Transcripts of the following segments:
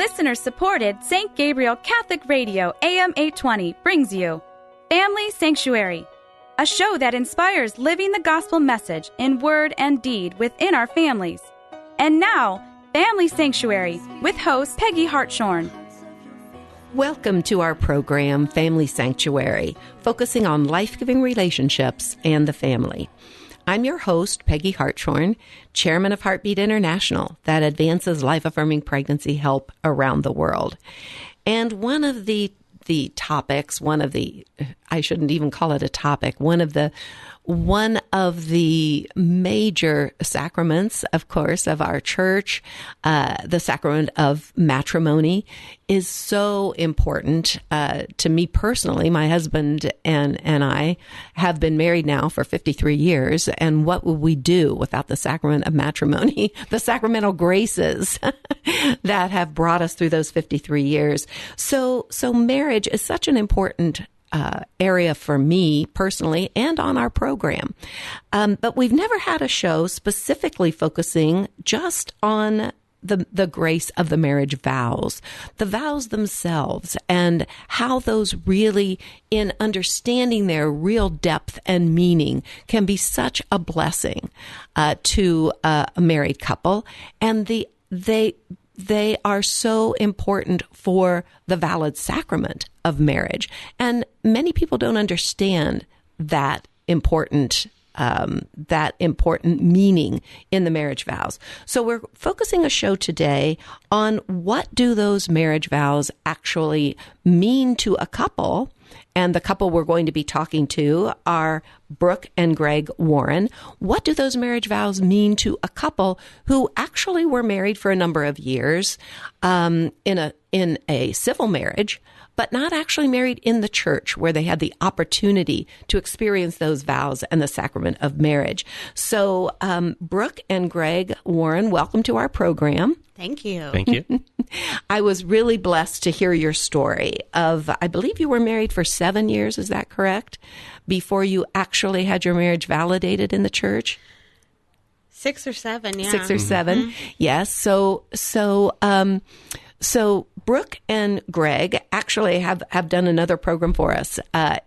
Listener-supported St. Gabriel Catholic Radio AM 820 brings you Family Sanctuary, a show that inspires living the gospel message in word and deed within our families. And now, Family Sanctuary with host Peggy Hartshorn. Welcome to our program, Family Sanctuary, focusing on life-giving relationships and the family. I'm your host, Peggy Hartshorn, chairman of Heartbeat International, that advances life-affirming pregnancy help around the world. And one of the topics, I shouldn't even call it a topic, one of the major sacraments, of course, of our church, the sacrament of matrimony, is so important to me personally. My husband and I have been married now for 53 years, and what would we do without the sacrament of matrimony, the sacramental graces that have brought us through those 53 years? So marriage is such an important area for me personally and on our program. But we've never had a show specifically focusing just on the grace of the marriage vows, the vows themselves, and how those really, in understanding their real depth and meaning, can be such a blessing to a married couple. And they are so important for the valid sacrament of marriage. And many people don't understand that important meaning in the marriage vows. So we're focusing a show today on what do those marriage vows actually mean to a couple. And the couple we're going to be talking to are Brooke and Greg Warren. What do those marriage vows mean to a couple who actually were married for a number of years in a civil marriage, but not actually married in the church where they had the opportunity to experience those vows and the sacrament of marriage? So Brooke and Greg Warren, welcome to our program. Thank you. Thank you. I was really blessed to hear your story of, I believe you were married for 7 years, is that correct? Before you actually had your marriage validated in the church? 6 or 7, yeah. 6 or 7, mm-hmm. Yes. So Brooke and Greg actually have done another program for us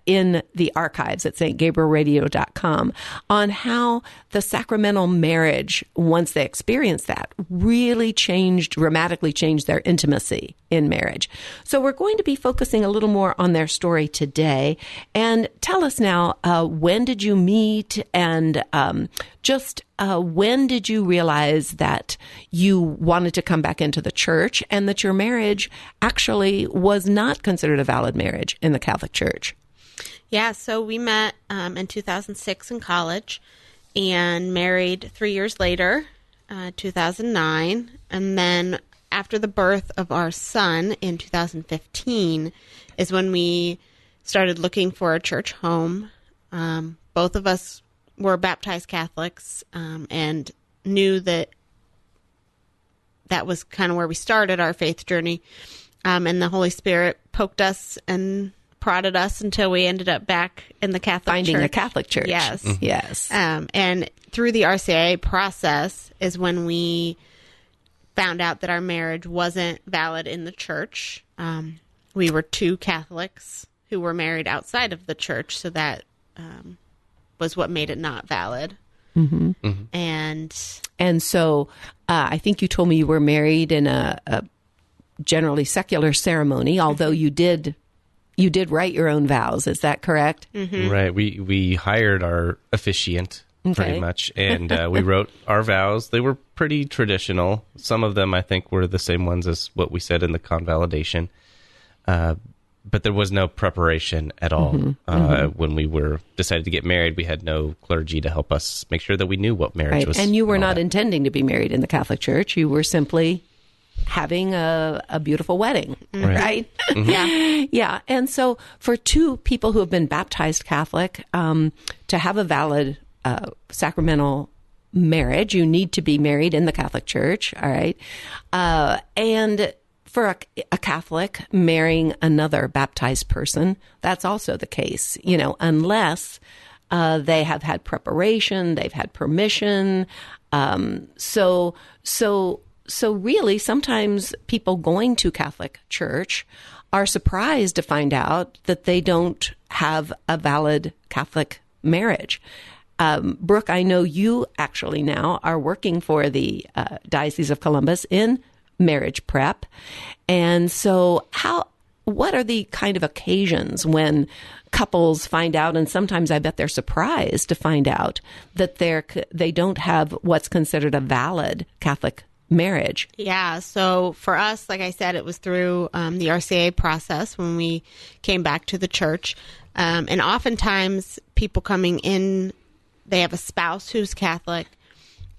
in the archives at stgabrielradio.com on how the sacramental marriage, once they experienced that, really dramatically changed their intimacy in marriage. So we're going to be focusing a little more on their story today. And tell us now, when did you meet, and when did you realize that you wanted to come back into the church and that your marriage actually was not considered a valid marriage in the Catholic Church? Yeah, so we met in 2006 in college and married 3 years later, 2009. And then after the birth of our son in 2015 is when we started looking for a church home. Both of us were baptized Catholics and knew that was kind of where we started our faith journey. And the Holy Spirit poked us and prodded us until we ended up back in the Catholic Church. Finding a Catholic church. Yes. Mm-hmm. Yes. And through the RCIA process is when we found out that our marriage wasn't valid in the church. We were 2 Catholics who were married outside of the church, so that was what made it not valid. Mm-hmm. Mm-hmm. And so I think you told me you were married in a generally secular ceremony, although you did write your own vows. Is that correct? Mm-hmm. Right. We hired our officiant pretty much, and we wrote our vows. They were pretty traditional. Some of them, I think, were the same ones as what we said in the convalidation. But there was no preparation at all. When we decided to get married, we had no clergy to help us make sure that we knew what marriage was. And you were not intending to be married in the Catholic Church. You were simply having a beautiful wedding, right? Mm-hmm. Yeah. Yeah. And so for 2 people who have been baptized Catholic, to have a valid sacramental marriage, you need to be married in the Catholic Church, all right? And for a Catholic marrying another baptized person, that's also the case, unless they have had preparation, they've had permission. So So really, sometimes people going to Catholic church are surprised to find out that they don't have a valid Catholic marriage. Brooke, I know you actually now are working for the Diocese of Columbus in marriage prep. And so what are the kind of occasions when couples find out, and sometimes I bet they're surprised to find out that they don't have what's considered a valid Catholic marriage? Yeah. So for us, like I said, it was through the RCIA process when we came back to the church. And oftentimes people coming in, they have a spouse who's Catholic,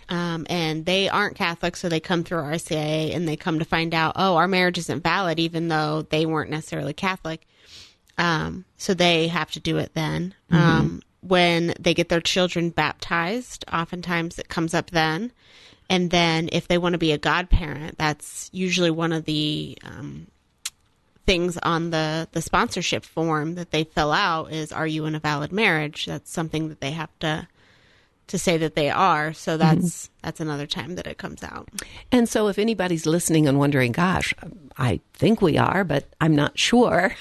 and they aren't Catholic, so they come through RCIA and they come to find out, oh, our marriage isn't valid, even though they weren't necessarily Catholic. So they have to do it then. When they get their children baptized, oftentimes it comes up then. And then if they want to be a godparent, that's usually one of the things on the sponsorship form that they fill out is, are you in a valid marriage? That's something that they have to say that they are. So that's another time that it comes out. And so if anybody's listening and wondering, gosh, I think we are, but I'm not sure,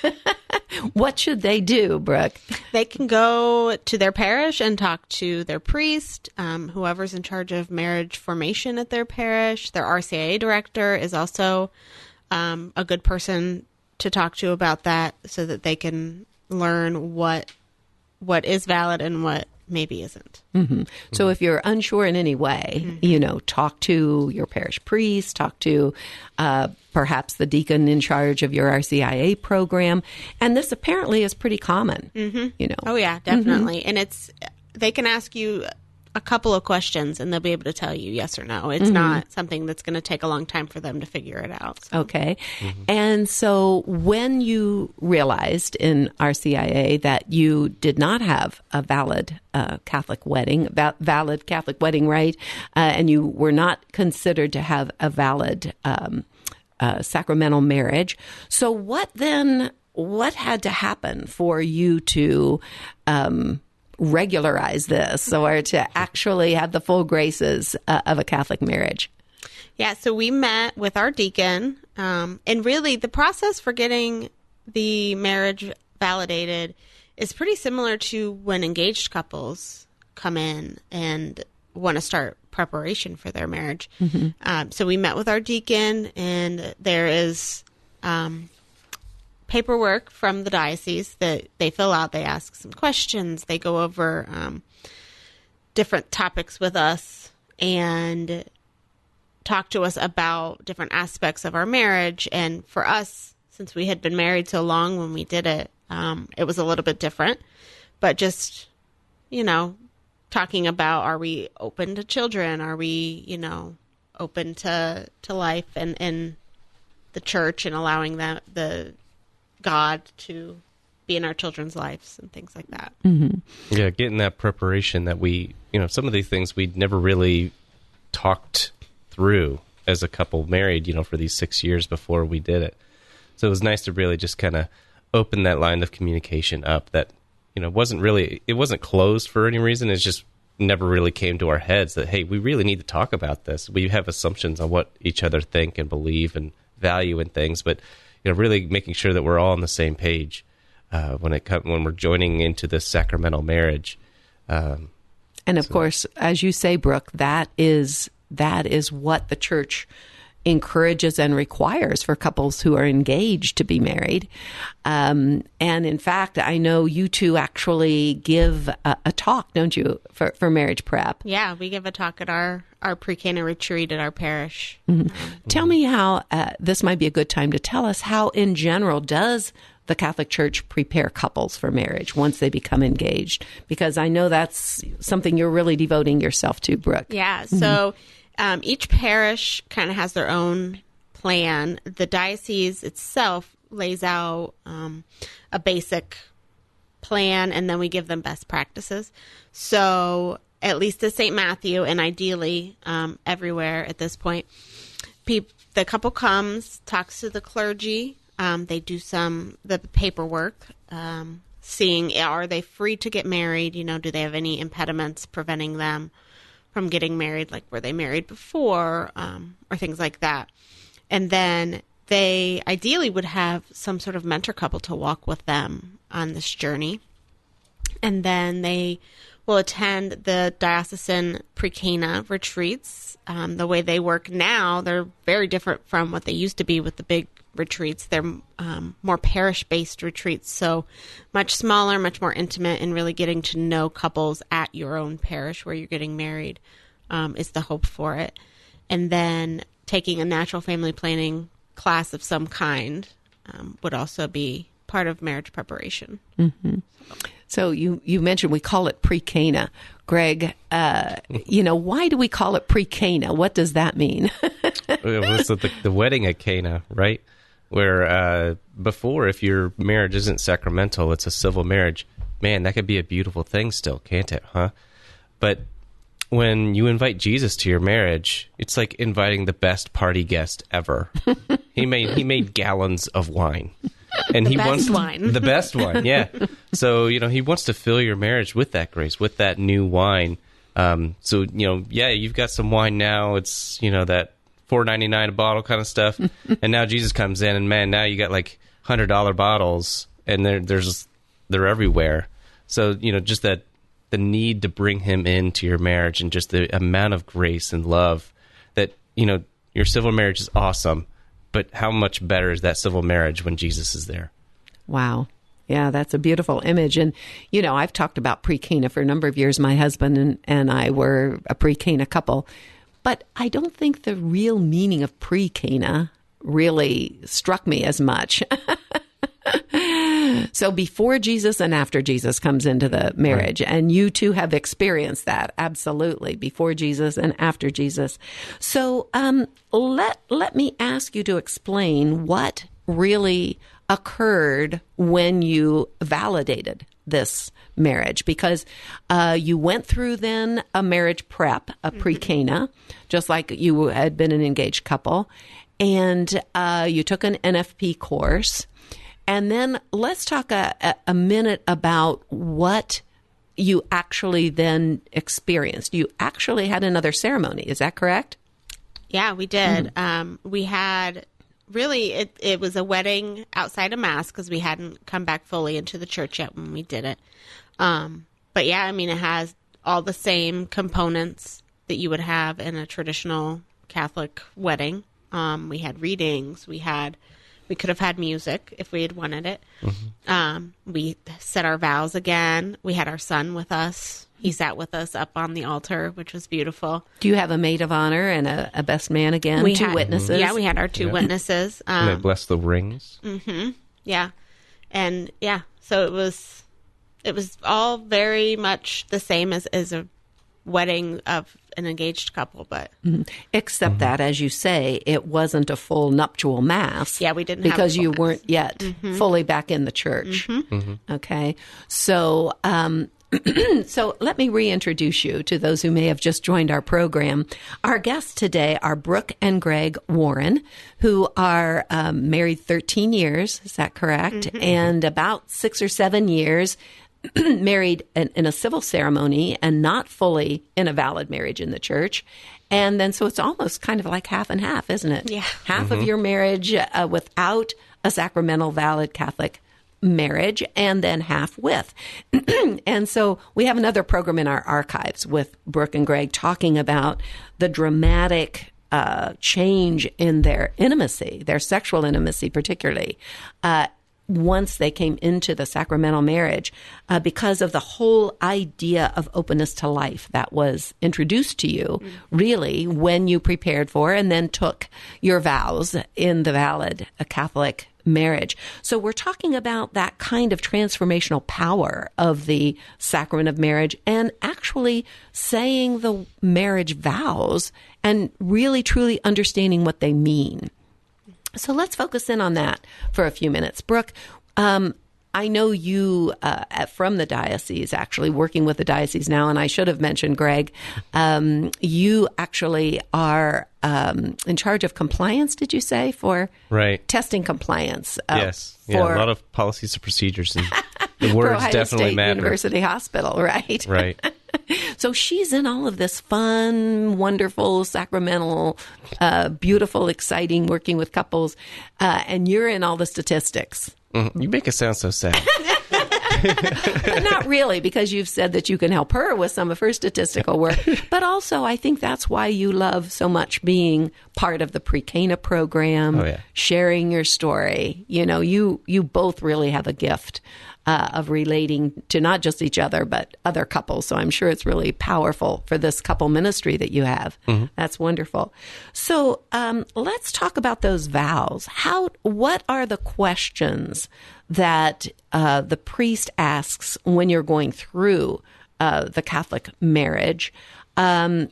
what should they do, Brooke? They can go to their parish and talk to their priest, whoever's in charge of marriage formation at their parish. Their RCIA director is also a good person to talk to about that, so that they can learn what is valid and what maybe isn't. So if you're unsure in any way, talk to your parish priest, talk to perhaps the deacon in charge of your RCIA program. And this apparently is pretty common, Oh, yeah, definitely. And they can ask you a couple of questions and they'll be able to tell you yes or no. It's not something that's going to take a long time for them to figure it out. So. Okay. And so when you realized in RCIA that you did not have a valid Catholic wedding, valid Catholic wedding rite, and you were not considered to have a valid sacramental marriage, so what had to happen for you to regularize this, or to actually have the full graces of a Catholic marriage? Yeah, so we met with our deacon, and really the process for getting the marriage validated is pretty similar to when engaged couples come in and want to start preparation for their marriage. So we met with our deacon, and there is paperwork from the diocese that they fill out. They ask some questions. They go over different topics with us and talk to us about different aspects of our marriage. And for us, since we had been married so long when we did it, it was a little bit different. But just, talking about, are we open to children? Are we, open to life and the church, and allowing the God to be in our children's lives and things like that. Yeah, getting that preparation that we, some of these things we'd never really talked through as a couple married, for these 6 years before we did it. So it was nice to really just kind of open that line of communication up that, it wasn't closed for any reason. It's just never really came to our heads that, hey, we really need to talk about this. We have assumptions on what each other think and believe and value in things, but really making sure that we're all on the same page when we're joining into this sacramental marriage. And of course, as you say, Brooke, that is what the church encourages and requires for couples who are engaged to be married. And in fact, I know you two actually give a talk, don't you, for marriage prep? Yeah, we give a talk at our pre-Cana retreat at our parish. Tell me how, this might be a good time to tell us, how in general does the Catholic Church prepare couples for marriage once they become engaged? Because I know that's something you're really devoting yourself to, Brooke. Yeah, so each parish kind of has their own plan. The diocese itself lays out a basic plan, and then we give them best practices. So at least at St. Matthew, and ideally everywhere at this point, the couple comes, talks to the clergy. They do the paperwork, seeing, are they free to get married? Do they have any impediments preventing them from getting married, like were they married before, or things like that. And then they ideally would have some sort of mentor couple to walk with them on this journey. And then they will attend the diocesan pre-Cana retreats. The way they work now, they're very different from what they used to be with the big retreats. They're more parish-based retreats, so much smaller, much more intimate, and really getting to know couples at your own parish where you're getting married is the hope for it. And then taking a natural family planning class of some kind would also be part of marriage preparation. Mm-hmm. So you mentioned we call it pre-Cana. Greg, why do we call it pre-Cana? What does that mean? It was the wedding at Cana, right? Where before, if your marriage isn't sacramental, it's a civil marriage. Man, that could be a beautiful thing still, can't it, huh? But when you invite Jesus to your marriage, it's like inviting the best party guest ever. He made gallons of wine. And he wants the best wine, yeah. So, he wants to fill your marriage with that grace, with that new wine. So, you've got some wine now. It's, that $4.99 a bottle kind of stuff. And now Jesus comes in, and man, now you got like $100 bottles, and they're everywhere. So, just that the need to bring him into your marriage, and just the amount of grace and love that, your civil marriage is awesome. But how much better is that civil marriage when Jesus is there? Wow. Yeah, that's a beautiful image. And, I've talked about pre-Cana for a number of years. My husband and I were a pre-Cana couple. But I don't think the real meaning of pre-Cana really struck me as much. So before Jesus and after Jesus comes into the marriage, right. And you two have experienced that, absolutely, before Jesus and after Jesus. So let me ask you to explain what really occurred when you validated this marriage, because you went through then a marriage prep, a pre-Cana, just like you had been an engaged couple, and you took an NFP course. And then let's talk a minute about what you actually then experienced. You actually had another ceremony. Is that correct? Yeah, we did. We had really, it was a wedding outside of Mass because we hadn't come back fully into the church yet when we did it. But yeah, it has all the same components that you would have in a traditional Catholic wedding. We had readings. We could have had music if we had wanted it. Mm-hmm. We said our vows again. We had our son with us. He sat with us up on the altar, which was beautiful. Do you have a maid of honor and a best man again? Two witnesses? Yeah, we had our two witnesses. And they blessed the rings. Mm-hmm. Yeah. And yeah, so it was all very much the same as a wedding of an engaged couple, but except that, as you say, it wasn't a full nuptial mass. Yeah, we didn't because have you weren't yet fully back in the church. Okay, so so let me reintroduce you to those who may have just joined our program. Our guests today are Brooke and Greg Warren, who are married 13 years. Is that correct? And about 6 or 7 years married in a civil ceremony and not fully in a valid marriage in the church. And then so it's almost kind of like half and half, isn't it? Yeah. Half of your marriage without a sacramental valid Catholic marriage, and then half with. And so we have another program in our archives with Brooke and Greg talking about the dramatic change in their intimacy, their sexual intimacy particularly, once they came into the sacramental marriage, because of the whole idea of openness to life that was introduced to you, really, when you prepared for and then took your vows in the valid Catholic marriage. So we're talking about that kind of transformational power of the sacrament of marriage and actually saying the marriage vows and really, truly understanding what they mean. So let's focus in on that for a few minutes. Brooke, I know you from the diocese, actually working with the diocese now, and I should have mentioned, Greg, you actually are in charge of compliance, did you say, for testing compliance? Yes, a lot of policies and procedures, and the words definitely State matter. University Hospital, right? Right. So she's in all of this fun, wonderful, sacramental, beautiful, exciting working with couples, and you're in all the statistics. You make it sound so sad. But not really, because you've said that you can help her with some of her statistical work. But also, I think that's why you love so much being part of the Pre-Cana program, sharing your story. You know, you both really have a gift of relating to not just each other, but other couples. So I'm sure it's really powerful for this couple ministry that you have. That's wonderful. So let's talk about those vows. What are the questions that the priest asks when you're going through the Catholic marriage? And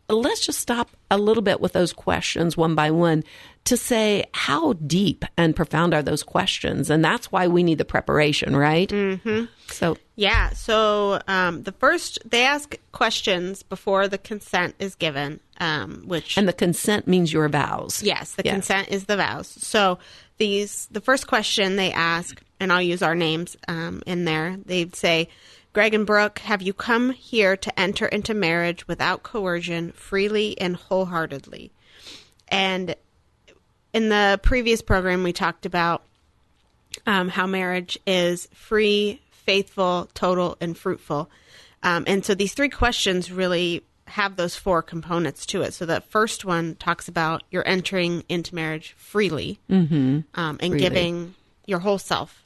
let's just stop a little bit with those questions one by one to say how deep and profound are those questions. And that's why we need the preparation, right? So the first, they ask questions before the consent is given, which... And the consent means your vows. Yes, the consent is the vows. So the first question they ask, and I'll use our names in there, they'd say, Greg and Brooke, have you come here to enter into marriage without coercion, freely and wholeheartedly? And in the previous program, we talked about how marriage is free, faithful, total, and fruitful. And so these three questions really have those four components to it. So the first one talks about you're entering into marriage freely and freely. Giving your whole self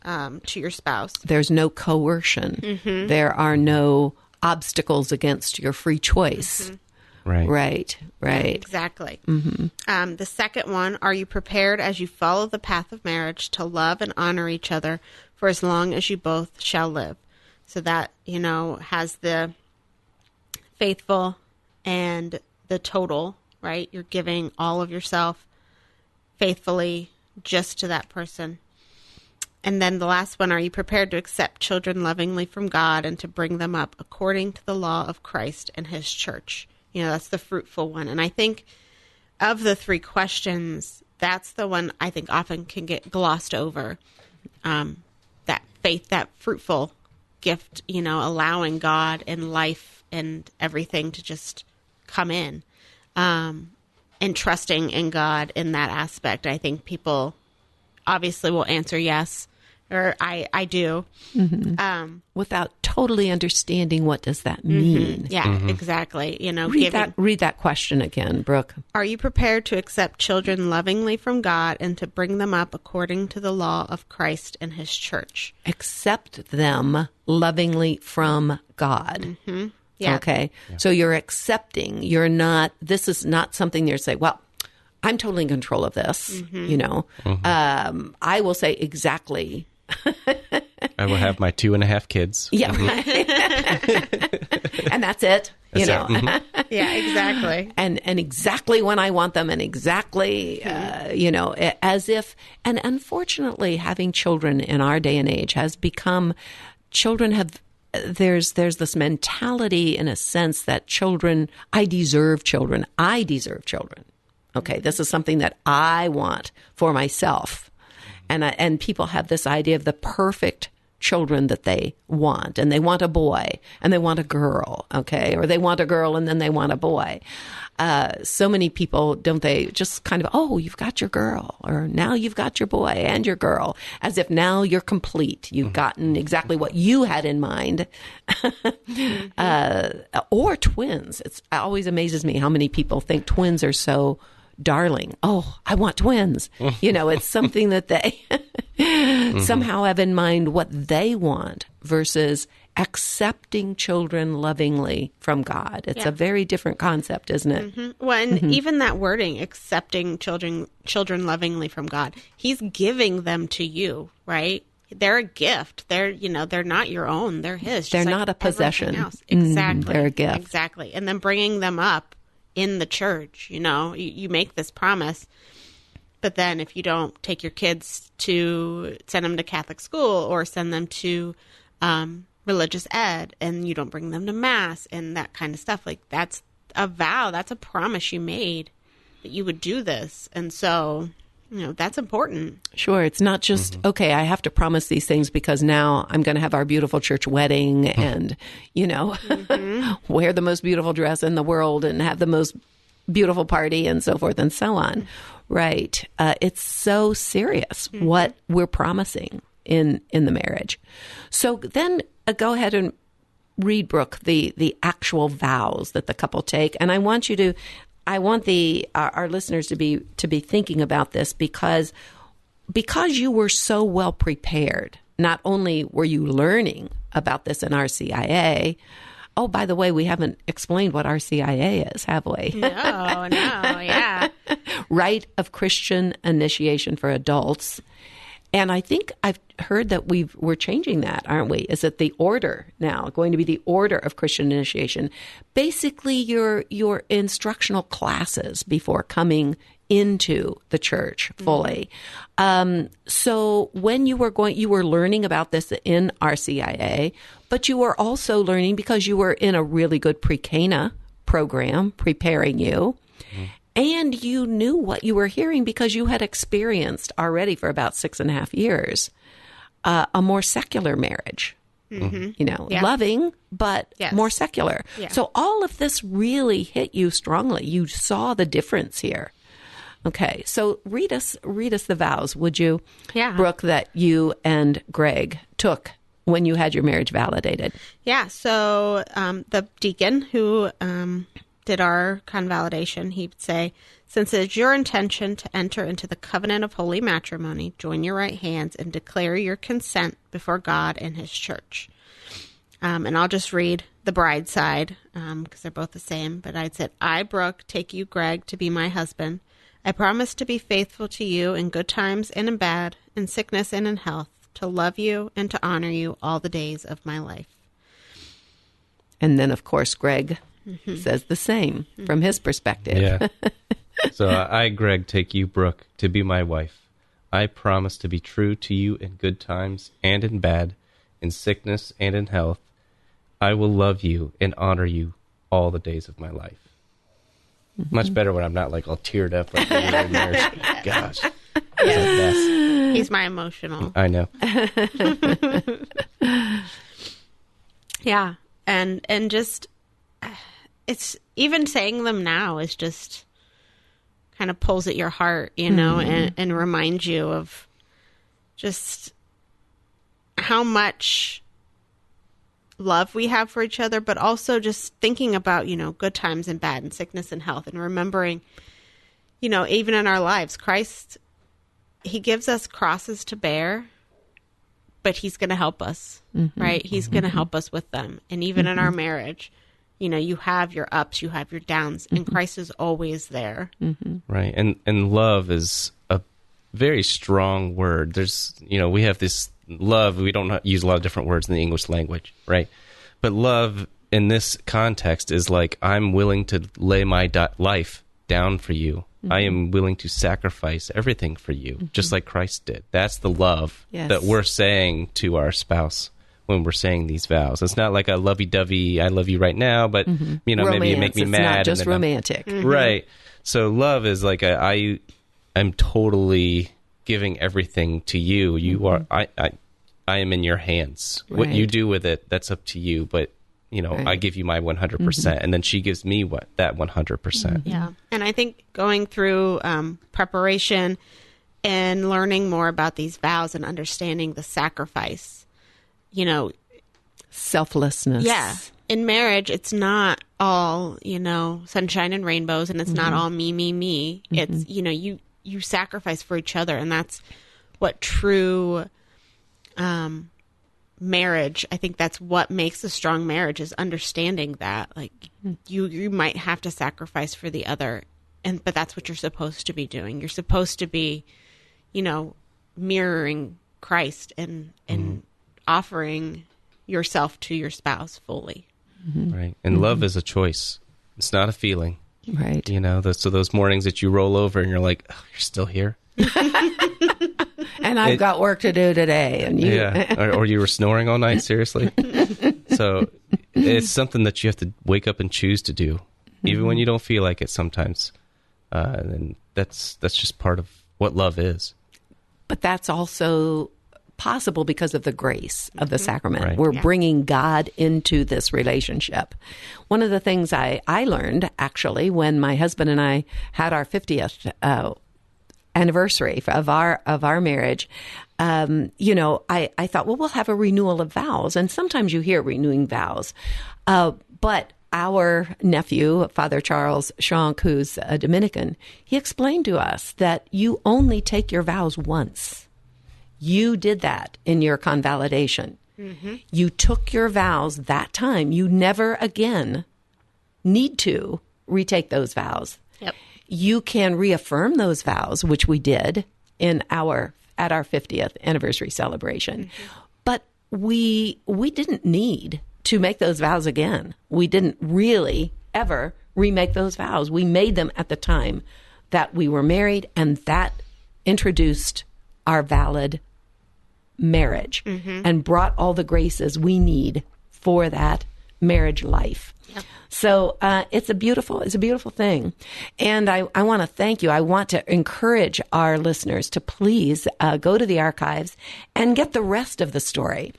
to your spouse. There's no coercion. There are no obstacles against your free choice. Right. Exactly. The second one, are you prepared as you follow the path of marriage to love and honor each other for as long as you both shall live? So that, has the faithful and the total, right? You're giving all of yourself faithfully just to that person. And then the last one, are you prepared to accept children lovingly from God and to bring them up according to the law of Christ and his church? That's the fruitful one. And I think of the three questions, that's the one I think often can get glossed over. That faith, that fruitful gift, allowing God and life and everything to just come in, and trusting in God in that aspect. I think people obviously will answer yes, or I do. Without totally understanding what does that mean. Exactly. Read that question again, Brooke. Are you prepared to accept children lovingly from God and to bring them up according to the law of Christ and his church? Accept them lovingly from God. Yeah. Okay. Yeah. So you're accepting. This is not something you're saying, well, I'm totally in control of this. I will say exactly. I will have my 2.5 kids. Yeah. And that's it. Yeah, exactly. And exactly when I want them and exactly, as if, and unfortunately having children in our day and age has become, there's this mentality in a sense that I deserve children. Okay, this is something that I want for myself. And people have this idea of the perfect children that they want. And they want a boy and they want a girl, okay? Or they want a girl and then they want a boy. So many people, don't they, just kind of, oh, you've got your girl, or now you've got your boy and your girl, as if now you're complete. You've gotten exactly what you had in mind. Or twins. It always amazes me how many people think twins are so darling. Oh, I want twins. It's something that they somehow have in mind what they want versus accepting children lovingly from God. It's a very different concept, isn't it? Well, and even that wording, accepting children lovingly from God, he's giving them to you, right? They're a gift. They're not your own. They're his. They're not a possession. Exactly. They're a gift. Exactly. And then bringing them up in the church, you make this promise, but then if you don't take your kids to send them to Catholic school or send them to religious ed, and you don't bring them to mass and that kind of stuff, like that's a vow, that's a promise you made that you would do this. And so that's important. Sure. It's not just, okay, I have to promise these things because now I'm going to have our beautiful church wedding and, wear the most beautiful dress in the world and have the most beautiful party and so forth and so on. Right. It's so serious what we're promising in the marriage. So then go ahead and read, Brooke, the actual vows that the couple take. And I want our listeners to be thinking about this because you were so well prepared. Not only were you learning about this in RCIA. Oh, by the way, we haven't explained what RCIA is, have we? No, yeah. Rite of Christian Initiation for Adults. And I think I've heard that we're changing that, aren't we? Is it the order now, going to be the order of Christian initiation? Basically, your instructional classes before coming into the church fully. So when you were learning about this in RCIA, but you were also learning because you were in a really good pre-Cana program preparing you. And you knew what you were hearing because you had experienced already for about 6.5 years a more secular marriage. Loving, but more secular. Yeah. So all of this really hit you strongly. You saw the difference here. Okay, so read us the vows, would you, Brooke, that you and Greg took when you had your marriage validated? Yeah, so the deacon who did our convalidation, he would say, since it is your intention to enter into the covenant of holy matrimony, join your right hands and declare your consent before God and his church. And I'll just read the bride side because they're both the same. But I'd said, I, Brooke, take you, Greg, to be my husband. I promise to be faithful to you in good times and in bad, in sickness and in health, to love you and to honor you all the days of my life. And then, of course, Greg says the same from his perspective. Yeah. So I, Greg, take you, Brooke, to be my wife. I promise to be true to you in good times and in bad, in sickness and in health. I will love you and honor you all the days of my life. Much better when I'm not like all teared up like in marriage. Gosh. He's my emotional. I know. Yeah. And just, it's even saying them now is just kind of pulls at your heart, and reminds you of just how much love we have for each other, but also just thinking about, good times and bad and sickness and health and remembering, even in our lives, Christ, he gives us crosses to bear, but he's going to help us, right? He's going to help us with them. And even in our marriage, you have your ups, you have your downs, and Christ is always there. Right. And love is a very strong word. There's, we have this love. We don't use a lot of different words in the English language, right? But love in this context is like, I'm willing to lay my life down for you. I am willing to sacrifice everything for you, just like Christ did. That's the love that we're saying to our spouse when we're saying these vows. It's not like a lovey-dovey, I love you right now, but, Romance. Maybe you make me mad. It's not just romantic. Right. So love is like I'm totally giving everything to you. You are, I am in your hands. Right. What you do with it, that's up to you. But, I give you my 100%. And then she gives me that 100%. Yeah. And I think going through preparation and learning more about these vows and understanding the sacrifice, selflessness. Yeah. In marriage, it's not all, sunshine and rainbows, and it's not all me, me, me. It's, you sacrifice for each other. And that's what true marriage, I think that's what makes a strong marriage, is understanding that like you might have to sacrifice for the other, but that's what you're supposed to be doing. You're supposed to be, mirroring Christ and offering yourself to your spouse fully. Right. And love is a choice. It's not a feeling. Right. So those mornings that you roll over and you're like, oh, you're still here. And I've got work to do today. And you, or you were snoring all night. Seriously. So it's something that you have to wake up and choose to do, even when you don't feel like it sometimes. And that's just part of what love is. But that's also possible because of the grace of the sacrament. Right. We're bringing God into this relationship. One of the things I learned, actually, when my husband and I had our 50th anniversary of our marriage, I thought, well, we'll have a renewal of vows. And sometimes you hear renewing vows. But our nephew, Father Charles Shank, who's a Dominican, he explained to us that you only take your vows once. You did that in your convalidation. Mm-hmm. You took your vows that time. You never again need to retake those vows. Yep. You can reaffirm those vows, which we did at our 50th anniversary celebration. Mm-hmm. But we didn't need to make those vows again. We didn't really ever remake those vows. We made them at the time that we were married, and that introduced our valid marriage and brought all the graces we need for that marriage life. Yep. So it's a beautiful thing. And I want to thank you. I want to encourage our listeners to please go to the archives and get the rest of the story,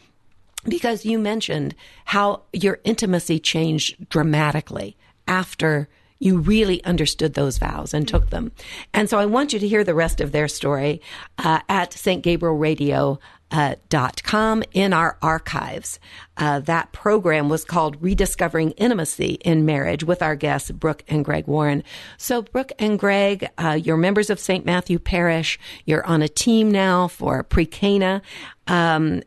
because you mentioned how your intimacy changed dramatically after you really understood those vows and took them. And so I want you to hear the rest of their story at stgabrielradio.com in our archives. That program was called Rediscovering Intimacy in Marriage with our guests, Brooke and Greg Warren. So Brooke and Greg, you're members of St. Matthew Parish. You're on a team now for Pre-Cana. And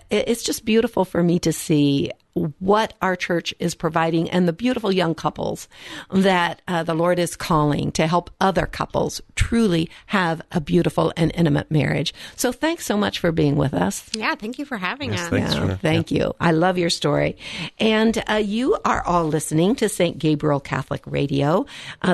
it's just beautiful for me to see what our church is providing and the beautiful young couples that the Lord is calling to help other couples truly have a beautiful and intimate marriage. So thanks so much for being with us. Yeah, thank you for having us. Thanks, thank you. I love your story. And you are all listening to St. Gabriel Catholic Radio.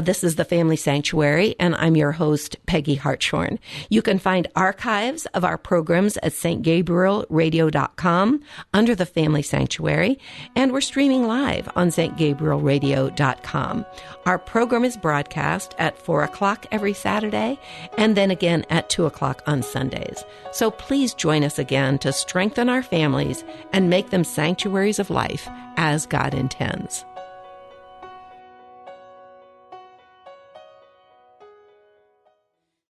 This is the Family Sanctuary, and I'm your host, Peggy Hartshorn. You can find archives of our programs at stgabrielradio.com under the Family Sanctuary. And we're streaming live on stgabrielradio.com. Our program is broadcast at 4 o'clock every Saturday and then again at 2 o'clock on Sundays. So please join us again to strengthen our families and make them sanctuaries of life as God intends.